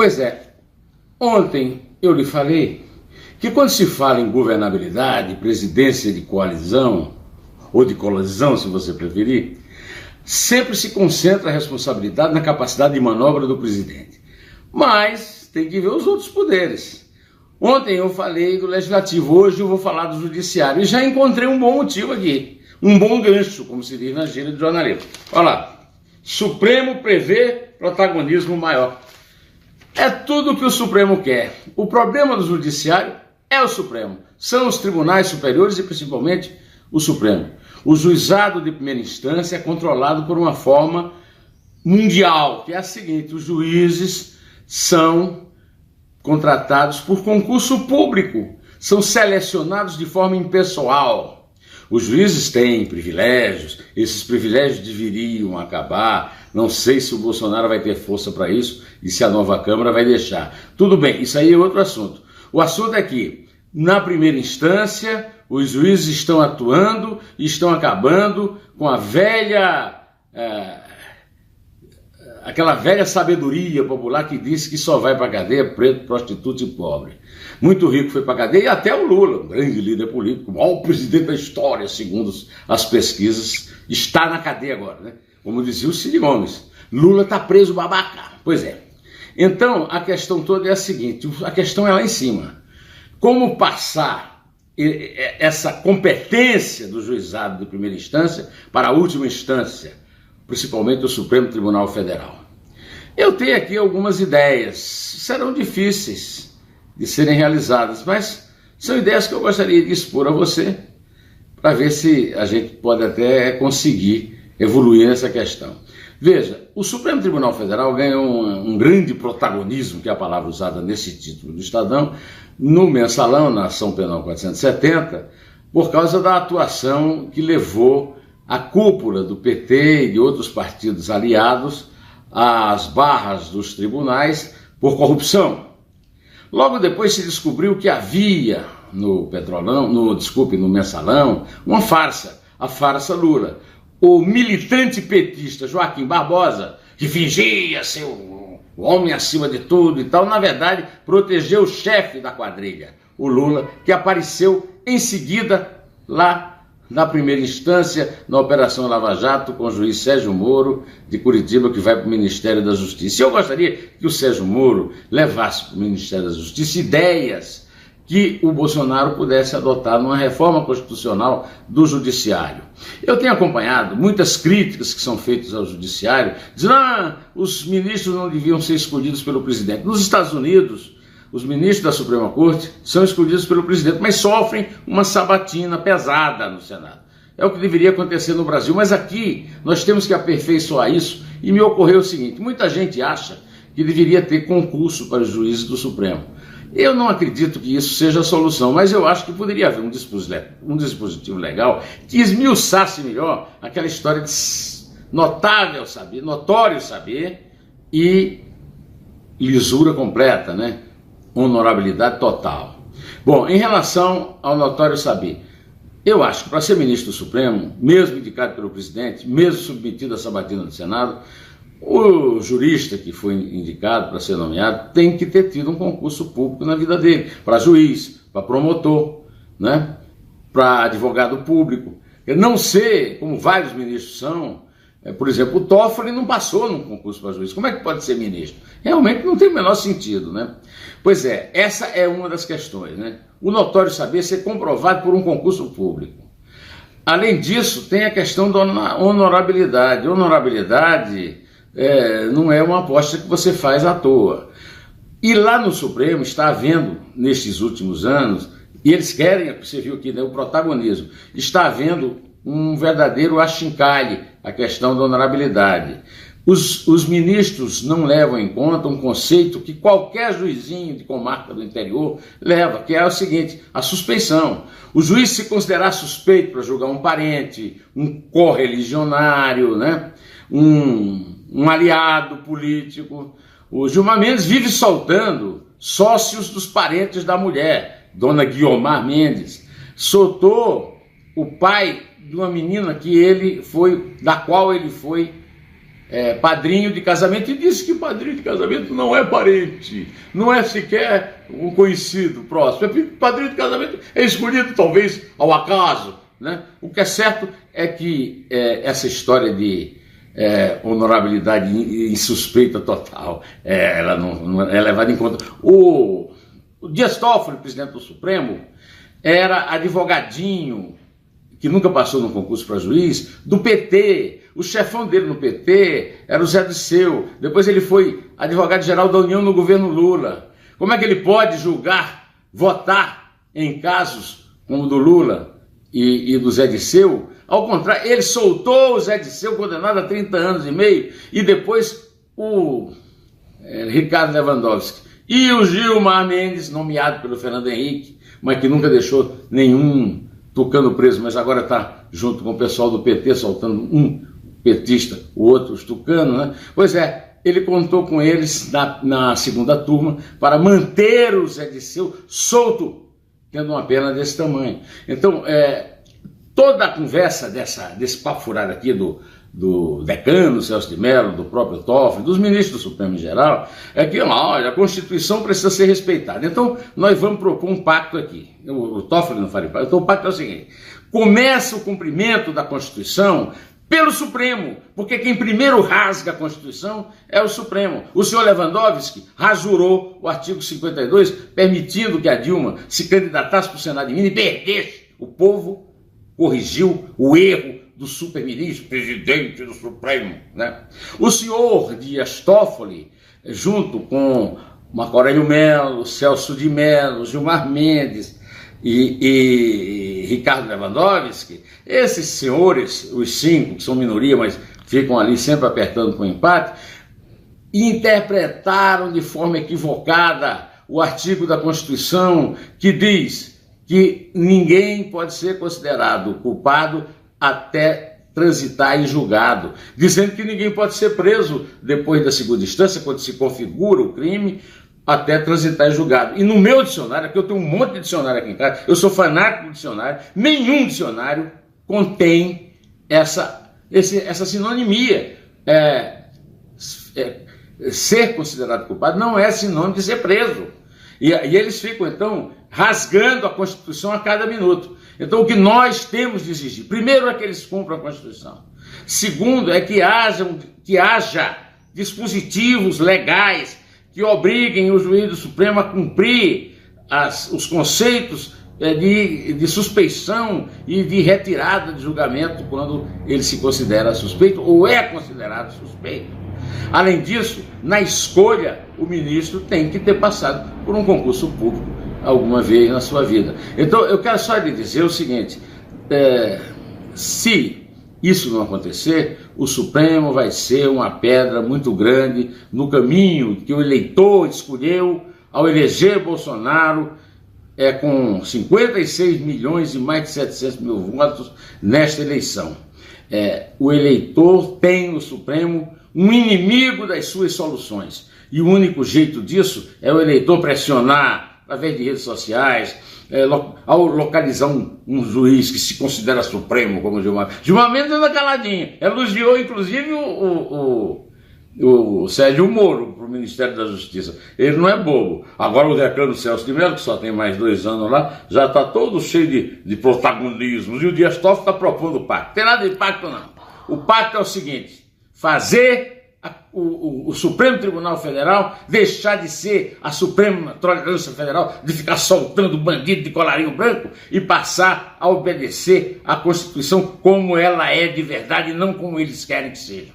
Pois é, ontem eu lhe falei que quando se fala em governabilidade, presidência de coalizão, ou de colisão, se você preferir, sempre se concentra a responsabilidade na capacidade de manobra do presidente. Mas tem que ver os outros poderes. Ontem eu falei do Legislativo, hoje eu vou falar do Judiciário. E já encontrei um bom motivo aqui, um bom gancho, como se diz na gíria de jornalismo. Olha lá, Supremo prevê protagonismo maior. É tudo o que o Supremo quer. O problema do Judiciário é o Supremo. São os tribunais superiores e principalmente o Supremo. O juizado de primeira instância é controlado por uma forma mundial, que é a seguinte: os juízes são contratados por concurso público, são selecionados de forma impessoal. Os juízes têm privilégios, esses privilégios deveriam acabar. Não sei se o Bolsonaro vai ter força para isso e se a nova Câmara vai deixar. Tudo bem, isso aí é outro assunto. O assunto é que, na primeira instância, os juízes estão atuando e estão acabando com a aquela velha sabedoria popular que diz que só vai para a cadeia preto, prostituta e pobre. Muito rico foi para a cadeia, e até o Lula, um grande líder político, o maior presidente da história, segundo as pesquisas, está na cadeia agora, né? Como dizia o Cid Gomes, Lula está preso, babaca. Pois é. Então, a questão toda é a seguinte, a questão é lá em cima. Como passar essa competência do juizado de primeira instância para a última instância, principalmente o Supremo Tribunal Federal? Eu tenho aqui algumas ideias, serão difíceis de serem realizadas, mas são ideias que eu gostaria de expor a você, para ver se a gente pode até conseguir evoluir nessa questão. Veja, o Supremo Tribunal Federal ganhou um grande protagonismo, que é a palavra usada nesse título do Estadão, no Mensalão, na Ação Penal 470, por causa da atuação que levou a cúpula do PT e de outros partidos aliados às barras dos tribunais por corrupção. Logo depois se descobriu que havia no no Mensalão, uma farsa, a farsa Lula. O militante petista Joaquim Barbosa, que fingia ser o homem acima de tudo e tal, na verdade protegeu o chefe da quadrilha, o Lula, que apareceu em seguida lá na primeira instância, na Operação Lava Jato, com o juiz Sérgio Moro, de Curitiba, que vai para o Ministério da Justiça. Eu gostaria que o Sérgio Moro levasse para o Ministério da Justiça ideias que o Bolsonaro pudesse adotar numa reforma constitucional do Judiciário. Eu tenho acompanhado muitas críticas que são feitas ao Judiciário, dizendo que os ministros não deviam ser escolhidos pelo presidente. Nos Estados Unidos, os ministros da Suprema Corte são escolhidos pelo presidente, mas sofrem uma sabatina pesada no Senado. É o que deveria acontecer no Brasil, mas aqui nós temos que aperfeiçoar isso. E me ocorreu o seguinte: muita gente acha que deveria ter concurso para os juízes do Supremo. Eu não acredito que isso seja a solução, mas eu acho que poderia haver um dispositivo legal que esmiuçasse melhor aquela história de notório saber e lisura completa, né? Honorabilidade total. Bom, em relação ao notório saber, eu acho que para ser ministro do Supremo, mesmo indicado pelo presidente, mesmo submetido à sabatina do Senado, o jurista que foi indicado para ser nomeado tem que ter tido um concurso público na vida dele, para juiz, para promotor, né? Para advogado público. Não ser, como vários ministros são, por exemplo, o Toffoli não passou num concurso para juiz. Como é que pode ser ministro? Realmente não tem o menor sentido, né? Pois é, essa é uma das questões, né? O notório saber ser comprovado por um concurso público. Além disso, tem a questão da honorabilidade. Honorabilidade não é uma aposta que você faz à toa. E lá no Supremo está havendo, nestes últimos anos, e eles querem, você viu aqui, né, o protagonismo, está havendo um verdadeiro achincalhe, a questão da honorabilidade. Os ministros não levam em conta um conceito que qualquer juizinho de comarca do interior leva, que é o seguinte: a suspeição. O juiz se considerar suspeito para julgar um parente, um correligionário, né, um aliado político. O Gilmar Mendes vive soltando sócios dos parentes da mulher, Dona Guiomar Mendes. Soltou o pai de uma menina da qual ele foi padrinho de casamento, e disse que padrinho de casamento não é parente, não é sequer um conhecido próximo. Padrinho de casamento é escolhido talvez ao acaso, né? O que é certo é que essa história de honorabilidade insuspeita total, ela não é levada em conta. O Dias Toffoli, presidente do Supremo, era advogadinho, que nunca passou no concurso para juiz, do PT. O chefão dele no PT era o Zé Disseu. Depois ele foi advogado-geral da União no governo Lula. Como é que ele pode julgar, votar em casos como o do Lula e do Zé Disseu? Ao contrário, ele soltou o Zé Disseu, condenado a 30 anos e meio, e depois o Ricardo Lewandowski e o Gilmar Mendes, nomeado pelo Fernando Henrique, mas que nunca deixou nenhum tucano preso, mas agora está junto com o pessoal do PT, soltando um petista, o outro os tucanos, né? Pois é, ele contou com eles na segunda turma para manter o Zé Disseu solto, tendo uma pena desse tamanho. Então, toda a conversa desse papo furado aqui do decano Celso de Mello, do próprio Toffoli, dos ministros do Supremo em geral, é que olha, a Constituição precisa ser respeitada. Então, nós vamos propor um pacto aqui. O Toffoli não faria pacto. Então, o pacto é o seguinte: começa o cumprimento da Constituição pelo Supremo, porque quem primeiro rasga a Constituição é o Supremo. O senhor Lewandowski rasurou o artigo 52, permitindo que a Dilma se candidatasse para o Senado de Minas e perdesse. O povo corrigiu o erro do superministro, presidente do Supremo, né? O senhor Dias Toffoli, junto com Marco Aurélio Mello, Celso de Mello, Gilmar Mendes e Ricardo Lewandowski, esses senhores, os 5, que são minoria, mas ficam ali sempre apertando com empate, interpretaram de forma equivocada o artigo da Constituição que diz que ninguém pode ser considerado culpado até transitar em julgado, dizendo que ninguém pode ser preso depois da segunda instância, quando se configura o crime, até transitar em julgado. E no meu dicionário, aqui eu tenho um monte de dicionário aqui em casa, eu sou fanático do dicionário, nenhum dicionário contém essa sinonimia. Ser considerado culpado não é sinônimo de ser preso. E eles ficam, então, rasgando a Constituição a cada minuto. Então, o que nós temos de exigir, primeiro, é que eles cumpram a Constituição. Segundo, é que haja dispositivos legais que obriguem o juiz do Supremo a cumprir os conceitos de suspeição e de retirada de julgamento quando ele se considera suspeito ou é considerado suspeito. Além disso, na escolha, o ministro tem que ter passado por um concurso público alguma vez na sua vida. Então, eu quero só lhe dizer o seguinte: se isso não acontecer, o Supremo vai ser uma pedra muito grande no caminho que o eleitor escolheu ao eleger Bolsonaro, com 56 milhões e mais de 700 mil votos nesta eleição. O eleitor tem no Supremo um inimigo das suas soluções. E o único jeito disso é o eleitor pressionar através de redes sociais, ao localizar um juiz que se considera supremo, como Gilmar Mendes, anda caladinho. Elogiou, inclusive, o Sérgio Moro para o Ministério da Justiça. Ele não é bobo. Agora o decano Celso de Mello, que só tem mais 2 anos lá, já está todo cheio de protagonismos. E o Dias Toffoli está propondo o pacto. Não tem nada de pacto, não. O pacto é o seguinte: fazer o Supremo Tribunal Federal deixar de ser a Suprema Tolerância Federal, de ficar soltando bandido de colarinho branco, e passar a obedecer à Constituição como ela é de verdade e não como eles querem que seja.